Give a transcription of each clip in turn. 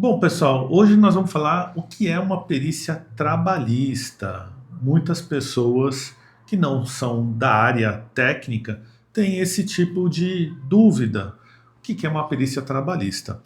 Bom, pessoal, hoje nós vamos falar o que é uma perícia trabalhista. Muitas pessoas que não são da área técnica têm esse tipo de dúvida. O que é uma perícia trabalhista?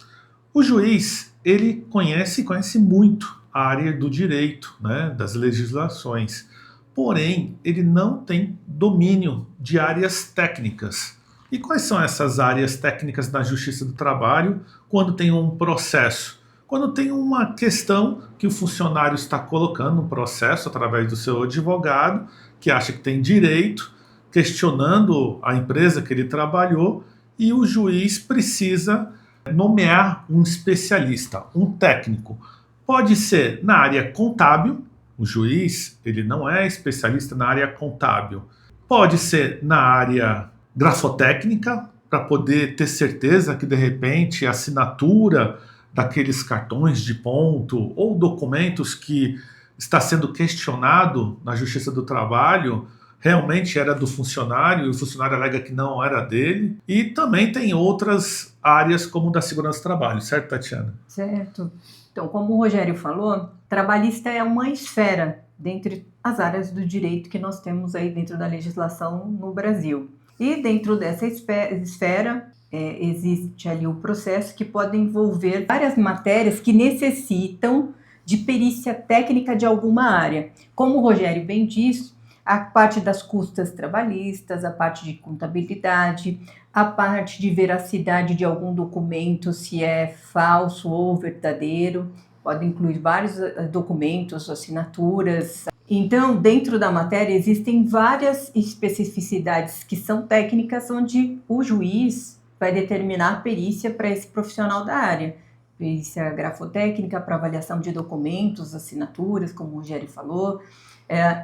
O juiz, ele conhece muito a área do direito, né, das legislações. Porém, ele não tem domínio de áreas técnicas. E quais são essas áreas técnicas da Justiça do Trabalho quando tem um processo? Quando tem uma questão que o funcionário está colocando no processo através do seu advogado, que acha que tem direito, questionando a empresa que ele trabalhou, e o juiz precisa nomear um especialista, um técnico. Pode ser na área contábil, o juiz ele não é especialista na área contábil. Pode ser na área grafotécnica, para poder ter certeza que de repente a assinatura daqueles cartões de ponto ou documentos que está sendo questionado na Justiça do Trabalho realmente era do funcionário e o funcionário alega que não era dele. E também tem outras áreas como da segurança do trabalho, certo, Tatiana? Certo. Então, como o Rogério falou, trabalhista é uma esfera dentre as áreas do direito que nós temos aí dentro da legislação no Brasil. E dentro dessa esfera, existe ali o processo que pode envolver várias matérias que necessitam de perícia técnica de alguma área. Como o Rogério bem disse, a parte das custas trabalhistas, a parte de contabilidade, a parte de veracidade de algum documento, se é falso ou verdadeiro, pode incluir vários documentos, assinaturas. Então, dentro da matéria, existem várias especificidades que são técnicas, onde o juiz vai determinar a perícia para esse profissional da área. Perícia grafotécnica para avaliação de documentos, assinaturas, como o Rogério falou,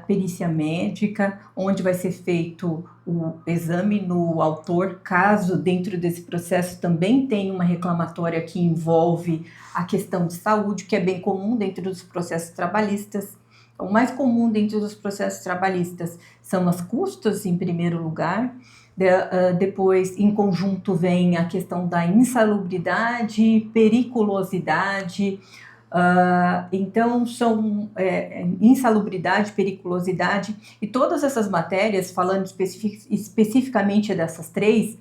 perícia médica, onde vai ser feito o exame no autor, caso dentro desse processo também tenha uma reclamatória que envolve a questão de saúde, que é bem comum dentro dos processos trabalhistas. O mais comum dentro dos processos trabalhistas são as custas, em primeiro lugar. Depois, em conjunto, vem a questão da insalubridade, periculosidade. Então, são insalubridade, periculosidade, e todas essas matérias, falando especificamente dessas três,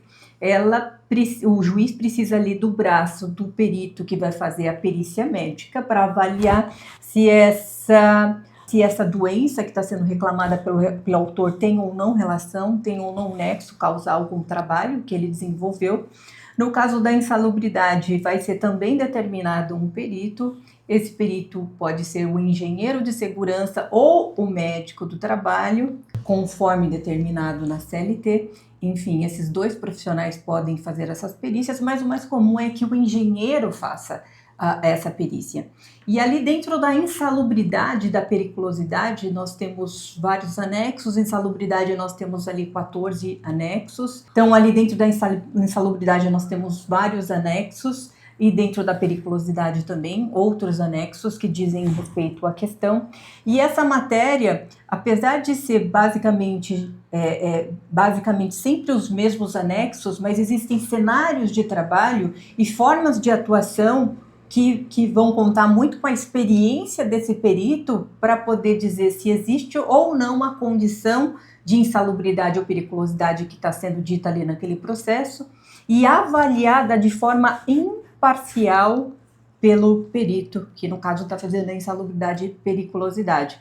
o juiz precisa ali do braço do perito que vai fazer a perícia médica para avaliar se essa doença que está sendo reclamada pelo autor tem ou não relação, tem ou não nexo causal com o trabalho que ele desenvolveu. No caso da insalubridade, vai ser também determinado um perito. Esse perito pode ser o engenheiro de segurança ou o médico do trabalho, conforme determinado na CLT. Enfim, esses dois profissionais podem fazer essas perícias, mas o mais comum é que o engenheiro faça essa perícia. E ali dentro da insalubridade, da periculosidade, nós temos vários anexos. Insalubridade, nós temos ali 14 anexos. Então, ali dentro da insalubridade, nós temos vários anexos. E dentro da periculosidade também, outros anexos que dizem respeito à questão. E essa matéria, apesar de ser basicamente sempre os mesmos anexos, mas existem cenários de trabalho e formas de atuação que vão contar muito com a experiência desse perito para poder dizer se existe ou não uma condição de insalubridade ou periculosidade que está sendo dita ali naquele processo e avaliada de forma imparcial pelo perito, que no caso está fazendo a insalubridade e periculosidade.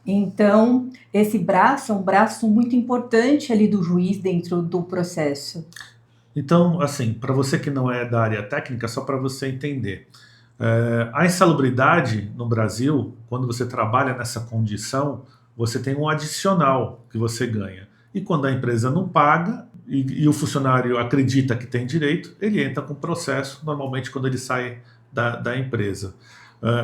Então, esse braço é um braço muito importante ali do juiz dentro do processo. Então, assim, para você que não é da área técnica, só para você entender, a insalubridade no Brasil, quando você trabalha nessa condição, você tem um adicional que você ganha. E quando a empresa não paga e o funcionário acredita que tem direito, ele entra com processo, normalmente quando ele sai da empresa.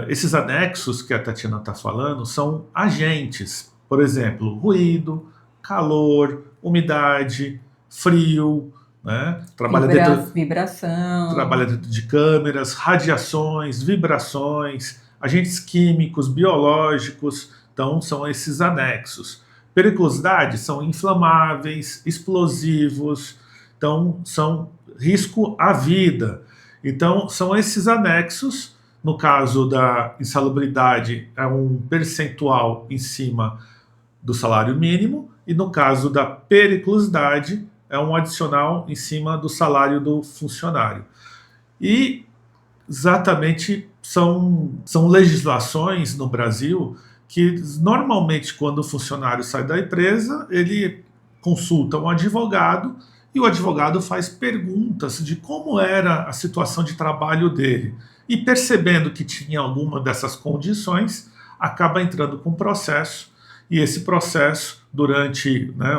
Esses anexos que a Tatiana está falando são agentes, por exemplo, ruído, calor, umidade, frio, né? Vibração. Trabalha dentro de câmeras, radiações, vibrações, agentes químicos, biológicos. Então, são esses anexos. Periculosidade são inflamáveis, explosivos, então são risco à vida. Então, são esses anexos No caso da insalubridade, é um percentual em cima do salário mínimo, e no caso da periculosidade, é um adicional em cima do salário do funcionário. E exatamente são legislações no Brasil que normalmente quando o funcionário sai da empresa, ele consulta um advogado e o advogado faz perguntas de como era a situação de trabalho dele. E percebendo que tinha alguma dessas condições, acaba entrando com um processo, e esse processo, durante, né,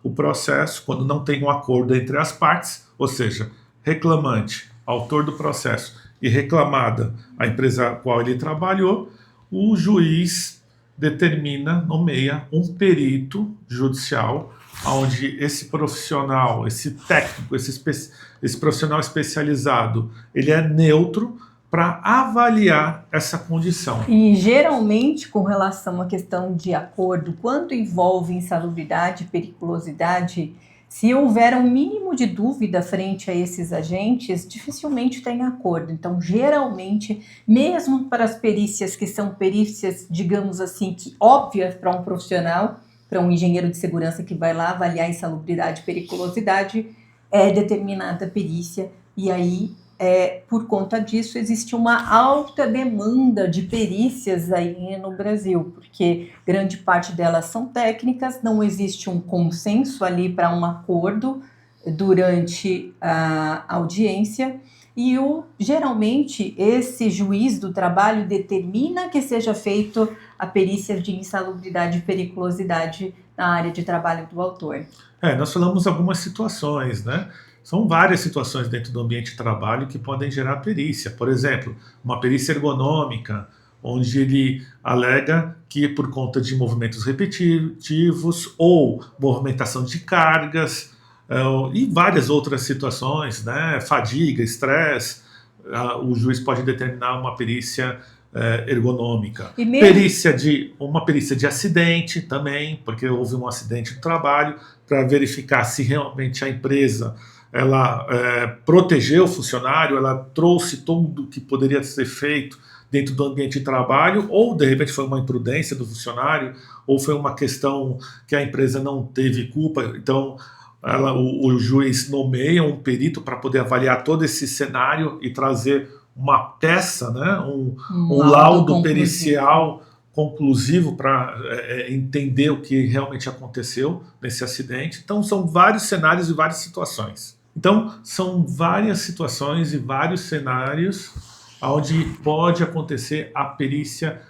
o processo, quando não tem um acordo entre as partes, ou seja, reclamante, autor do processo, e reclamada a empresa a qual ele trabalhou, o juiz determina, nomeia um perito judicial, onde esse profissional, esse técnico, esse profissional especializado, ele é neutro para avaliar essa condição. E geralmente, com relação à questão de acordo, quando envolve insalubridade, periculosidade, se houver um mínimo de dúvida frente a esses agentes, dificilmente tem acordo. Então, geralmente, mesmo para as perícias que são perícias, digamos assim, que óbvias para um profissional, para um engenheiro de segurança que vai lá avaliar insalubridade e periculosidade, é determinada a perícia, e aí, por conta disso, existe uma alta demanda de perícias aí no Brasil, porque grande parte delas são técnicas, não existe um consenso ali para um acordo durante a audiência, e geralmente esse juiz do trabalho determina que seja feito a perícia de insalubridade e periculosidade na área de trabalho do autor. Nós falamos algumas situações, né? São várias situações dentro do ambiente de trabalho que podem gerar perícia. Por exemplo, uma perícia ergonômica, onde ele alega que por conta de movimentos repetitivos ou movimentação de cargas, e várias outras situações, né? Fadiga, estresse, o juiz pode determinar uma perícia ergonômica. Uma perícia de acidente também, porque houve um acidente no trabalho, para verificar se realmente a empresa ela protegeu o funcionário, ela trouxe tudo que poderia ser feito dentro do ambiente de trabalho, ou de repente foi uma imprudência do funcionário, ou foi uma questão que a empresa não teve culpa. Então o juiz nomeia um perito para poder avaliar todo esse cenário e trazer uma peça, né, um laudo pericial conclusivo para entender o que realmente aconteceu nesse acidente. Então são vários cenários e várias situações. Então são várias situações e vários cenários onde pode acontecer a perícia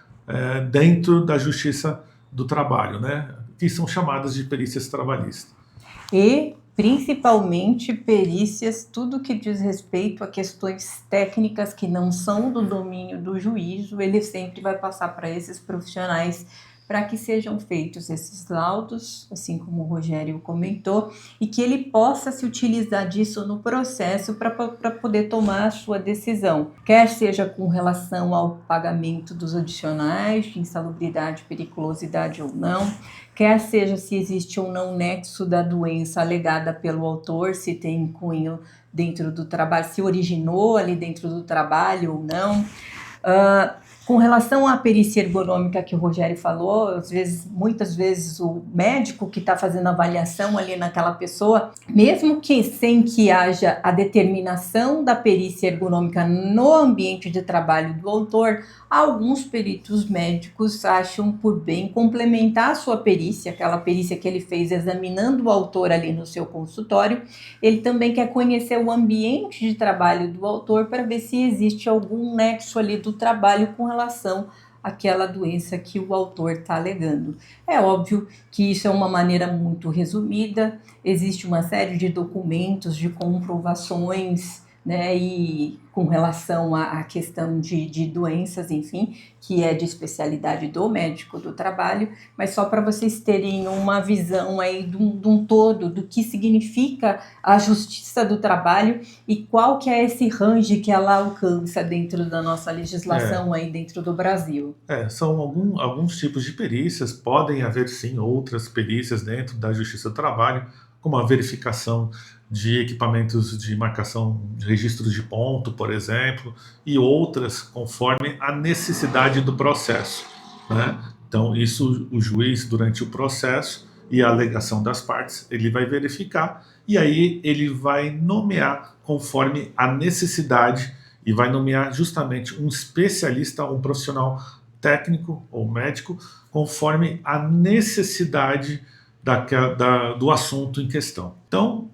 dentro da justiça do trabalho, né, que são chamadas de perícias trabalhistas. E principalmente perícias, tudo que diz respeito a questões técnicas que não são do domínio do juízo, ele sempre vai passar para esses profissionais para que sejam feitos esses laudos, assim como o Rogério comentou, e que ele possa se utilizar disso no processo para poder tomar a sua decisão, quer seja com relação ao pagamento dos adicionais de insalubridade, periculosidade ou não, quer seja se existe ou não nexo da doença alegada pelo autor, se tem cunho dentro do trabalho, se originou ali dentro do trabalho ou não. Com relação à perícia ergonômica que o Rogério falou, muitas vezes o médico que está fazendo a avaliação ali naquela pessoa, mesmo que sem que haja a determinação da perícia ergonômica no ambiente de trabalho do autor, alguns peritos médicos acham por bem complementar a sua perícia, aquela perícia que ele fez examinando o autor ali no seu consultório. Ele também quer conhecer o ambiente de trabalho do autor para ver se existe algum nexo ali do trabalho com relação àquela doença que o autor está alegando. É óbvio que isso é uma maneira muito resumida, existe uma série de documentos, de comprovações, né, e com relação à questão de doenças, enfim, que é de especialidade do médico do trabalho, mas só para vocês terem uma visão aí de um todo, do que significa a justiça do trabalho e qual que é esse range que ela alcança dentro da nossa legislação aí dentro do Brasil. São alguns tipos de perícias, podem haver sim outras perícias dentro da justiça do trabalho, como a verificação de equipamentos de marcação, de registro de ponto, por exemplo, e outras conforme a necessidade do processo, né? Então, isso o juiz, durante o processo e a alegação das partes, ele vai verificar e aí ele vai nomear conforme a necessidade e vai nomear justamente um especialista, um profissional técnico ou médico, conforme a necessidade do assunto em questão. Então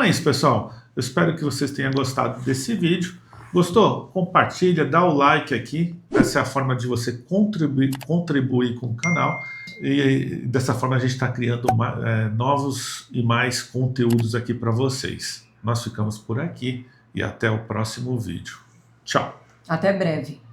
é isso, pessoal. Eu espero que vocês tenham gostado desse vídeo. Gostou? Compartilha, dá o like aqui. Essa é a forma de você contribuir com o canal. E dessa forma a gente está criando novos e mais conteúdos aqui para vocês. Nós ficamos por aqui e até o próximo vídeo. Tchau! Até breve.